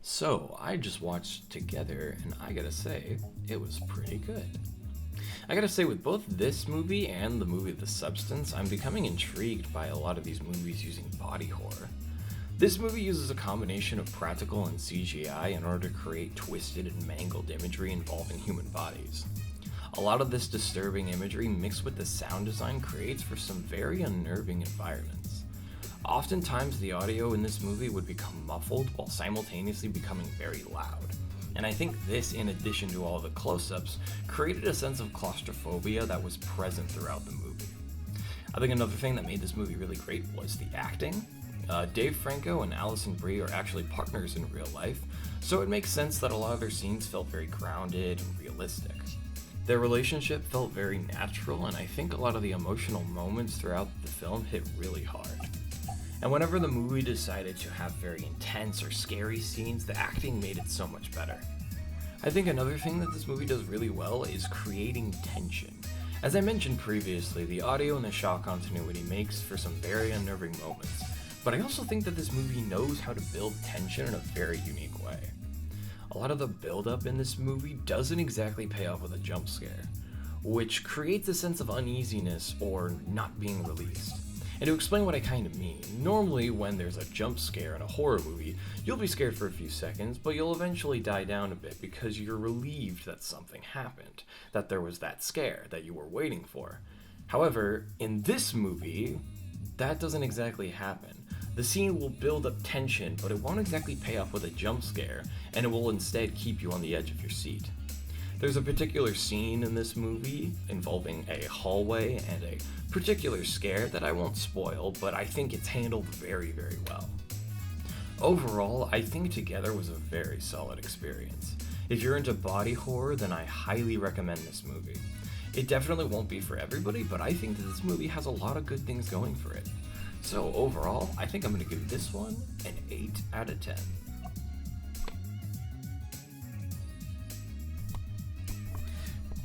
So, I just watched Together, and I gotta say, it was pretty good. I gotta say, with both this movie and the movie The Substance, I'm becoming intrigued by a lot of these movies using body horror. This movie uses a combination of practical and CGI in order to create twisted and mangled imagery involving human bodies. A lot of this disturbing imagery mixed with the sound design creates for some very unnerving environments. Oftentimes, the audio in this movie would become muffled while simultaneously becoming very loud. And I think this, in addition to all the close-ups, created a sense of claustrophobia that was present throughout the movie. I think another thing that made this movie really great was the acting. Dave Franco and Alison Brie are actually partners in real life, so it makes sense that a lot of their scenes felt very grounded and realistic. Their relationship felt very natural, and I think a lot of the emotional moments throughout the film hit really hard. And whenever the movie decided to have very intense or scary scenes, the acting made it so much better. I think another thing that this movie does really well is creating tension. As I mentioned previously, the audio and the shot continuity makes for some very unnerving moments, but I also think that this movie knows how to build tension in a very unique way. A lot of the build-up in this movie doesn't exactly pay off with a jump scare, which creates a sense of uneasiness or not being released. And to explain what I kind of mean, normally when there's a jump scare in a horror movie, you'll be scared for a few seconds, but you'll eventually die down a bit because you're relieved that something happened, that there was that scare that you were waiting for. However, in this movie, that doesn't exactly happen. The scene will build up tension, but it won't exactly pay off with a jump scare, and it will instead keep you on the edge of your seat. There's a particular scene in this movie involving a hallway and a particular scare that I won't spoil, but I think it's handled very, very well. Overall, I think Together was a very solid experience. If you're into body horror, then I highly recommend this movie. It definitely won't be for everybody, but I think that this movie has a lot of good things going for it. So overall, I think I'm going to give this one an 8 out of 10.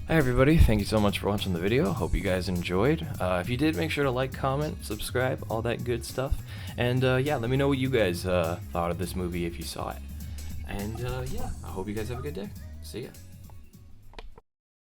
Hi everybody, thank you so much for watching the video. Hope you guys enjoyed. If you did, make sure to like, comment, subscribe, all that good stuff. And yeah, let me know what you guys thought of this movie if you saw it. And yeah, I hope you guys have a good day. See ya.